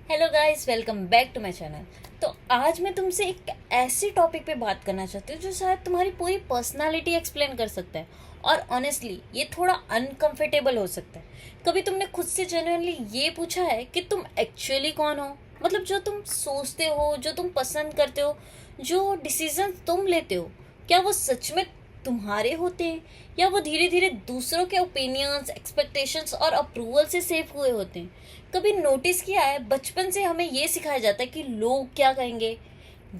Hello guys, welcome back to my channel. तो आज मैं तुमसे एक ऐसे टॉपिक पे बात करना चाहती हूँ जो शायद तुम्हारी पूरी पर्सनालिटी एक्सप्लेन कर सकता है। और ऑनेस्टली ये थोड़ा अनकंफर्टेबल हो सकता है। कभी तुमने खुद से जेन्युइनली ये पूछा है कि तुम एक्चुअली कौन हो? मतलब जो तुम सोचते हो, जो तुम पसंद करते हो, जो डिसीजन तुम लेते हो, क्या वो सच में तुम्हारे होते हैं या वो धीरे धीरे दूसरों के ओपिनियंस, एक्सपेक्टेशंस और अप्रूवल से सेव हुए होते हैं? कभी नोटिस किया है, बचपन से हमें ये सिखाया जाता है कि लोग क्या कहेंगे,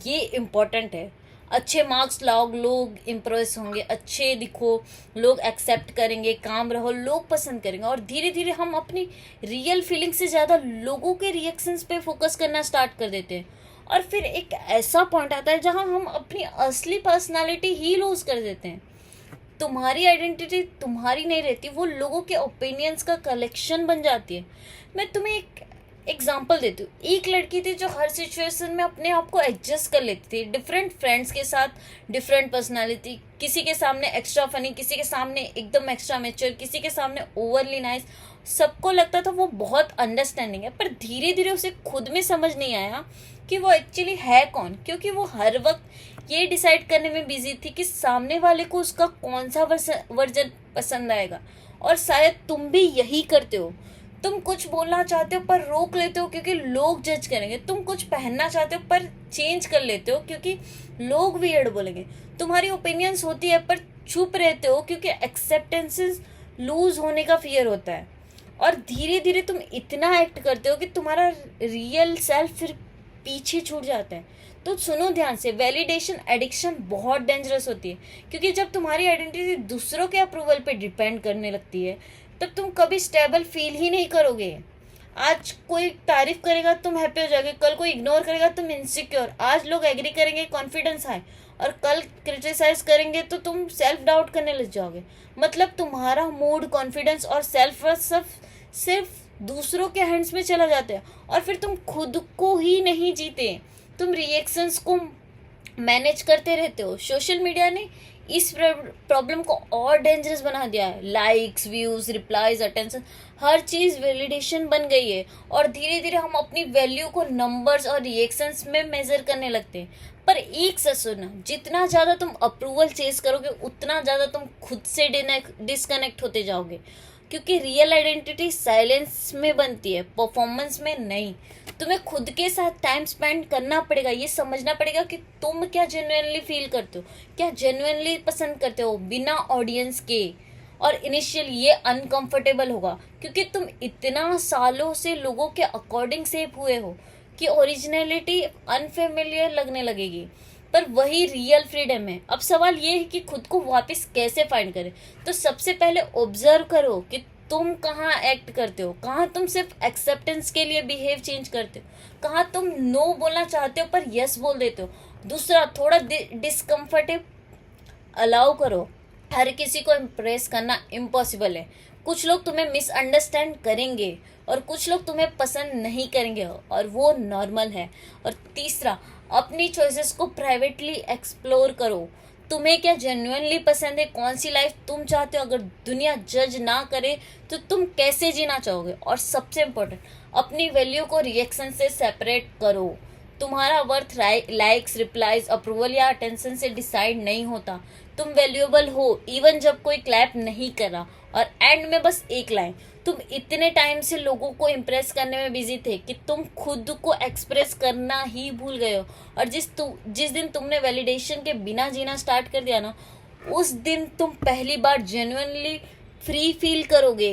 ये इम्पोर्टेंट है। अच्छे मार्क्स लाओ, लोग इम्प्रेस होंगे। अच्छे दिखो, लोग एक्सेप्ट करेंगे। काम रहो, लोग पसंद करेंगे। और धीरे धीरे हम अपनी रियल फीलिंग से ज़्यादा लोगों के रिएक्शंस पे फोकस करना स्टार्ट कर देते हैं। और फिर एक ऐसा पॉइंट आता है जहाँ हम अपनी असली पर्सनालिटी ही लूज कर देते हैं। तुम्हारी आइडेंटिटी तुम्हारी नहीं रहती, वो लोगों के ओपिनियंस का कलेक्शन बन जाती है। मैं तुम्हें एक एग्जांपल देती हूँ। एक लड़की थी जो हर सिचुएशन में अपने आप को एडजस्ट कर लेती थी। डिफरेंट फ्रेंड्स के साथ डिफरेंट पर्सनालिटी, किसी के सामने एक्स्ट्रा फनी, किसी के सामने एकदम एक्स्ट्रा मेच्योर, किसी के सामने ओवरली नाइस। सबको लगता था वो बहुत अंडरस्टैंडिंग है, पर धीरे धीरे उसे खुद में समझ नहीं आया कि वो एक्चुअली है कौन, क्योंकि वो हर वक्त ये डिसाइड करने में बिजी थी कि सामने वाले को उसका कौन सा वर्जन पसंद आएगा। और शायद तुम भी यही करते हो। तुम कुछ बोलना चाहते हो पर रोक लेते हो क्योंकि लोग जज करेंगे। तुम कुछ पहनना चाहते हो पर चेंज कर लेते हो क्योंकि लोग वियर्ड बोलेंगे। तुम्हारी ओपिनियंस होती है पर चुप रहते हो क्योंकि एक्सेप्टेंसेस लूज होने का फियर होता है। और धीरे धीरे तुम इतना एक्ट करते हो कि तुम्हारा रियल सेल्फ फिर पीछे छूट जाता है। तो सुनो ध्यान से, वैलिडेशन एडिक्शन बहुत डेंजरस होती है, क्योंकि जब तुम्हारी आइडेंटिटी दूसरों के अप्रूवल पे डिपेंड करने लगती है तब तुम कभी स्टेबल फील ही नहीं करोगे। आज कोई तारीफ करेगा तुम हैप्पी हो जाओगे, कल कोई इग्नोर करेगा तुम इनसिक्योर। आज लोग एग्री करेंगे कॉन्फिडेंस हाई, और कल क्रिटिसाइज करेंगे तो तुम सेल्फ डाउट करने लग जाओगे। मतलब तुम्हारा मूड, कॉन्फिडेंस और सेल्फ वर्थ सब सिर्फ दूसरों के हैंड्स में चला जाता है। और फिर तुम खुद को ही नहीं जीते, तुम रिएक्शंस को मैनेज करते रहते हो। सोशल मीडिया ने इस प्रॉब्लम को और डेंजरस बना दिया है। लाइक्स, व्यूज, रिप्लाईज, अटेंशन, हर चीज वैलिडेशन बन गई है। और धीरे धीरे हम अपनी वैल्यू को नंबर्स और रिएक्शंस में मेजर करने लगते हैं। पर एक सच सुनना, जितना ज्यादा तुम अप्रूवल चेस करोगे उतना ज्यादा तुम खुद से डिस्कनेक्ट होते जाओगे, क्योंकि रियल आइडेंटिटी साइलेंस में बनती है, परफॉर्मेंस में नहीं। तुम्हें खुद के साथ टाइम स्पेंड करना पड़ेगा, ये समझना पड़ेगा कि तुम क्या जेन्युइनली फील करते हो, क्या जेन्युइनली पसंद करते हो बिना ऑडियंस के। और इनिशियल ये अनकंफर्टेबल होगा क्योंकि तुम इतना सालों से लोगों के अकॉर्डिंग सेव हुए हो कि ओरिजिनलिटी अनफेमिलियर लगने लगेगी। पर वही रियल फ्रीडम है। अब सवाल ये है कि खुद को वापस कैसे फाइंड करें। तो सबसे पहले ऑब्जर्व करो कि तुम कहाँ एक्ट करते हो, कहाँ तुम सिर्फ एक्सेप्टेंस के लिए बिहेव चेंज करते हो, कहाँ तुम नो बोलना चाहते हो पर यस बोल देते हो। दूसरा, थोड़ा डिस्कम्फर्टेबल अलाउ करो। हर किसी को इम्प्रेस करना इम्पॉसिबल है। कुछ लोग तुम्हें मिसअंडरस्टैंड करेंगे और कुछ लोग तुम्हें पसंद नहीं करेंगे, और वो नॉर्मल है। और तीसरा, अपनी चॉइसेस को प्राइवेटली एक्सप्लोर करो। तुम्हें क्या जेन्युइनली पसंद है, कौन सी लाइफ तुम चाहते हो। अगर दुनिया जज ना करे तो तुम कैसे जीना चाहोगे। और सबसे इम्पोर्टेंट, अपनी वैल्यू को रिएक्शन से सेपरेट करो। तुम्हारा वर्थ लाइक्स, रिप्लाईज, अप्रूवल या अटेंशन से डिसाइड नहीं होता। तुम वैल्यूएबल हो इवन जब कोई क्लैप नहीं कर रहा। और एंड में बस एक लाइन, तुम इतने टाइम से लोगों को इम्प्रेस करने में बिजी थे कि तुम खुद को एक्सप्रेस करना ही भूल गए हो। और जिस दिन तुमने वैलिडेशन के बिना जीना स्टार्ट कर दिया ना, उस दिन तुम पहली बार जेन्युइनली फ्री फील करोगे।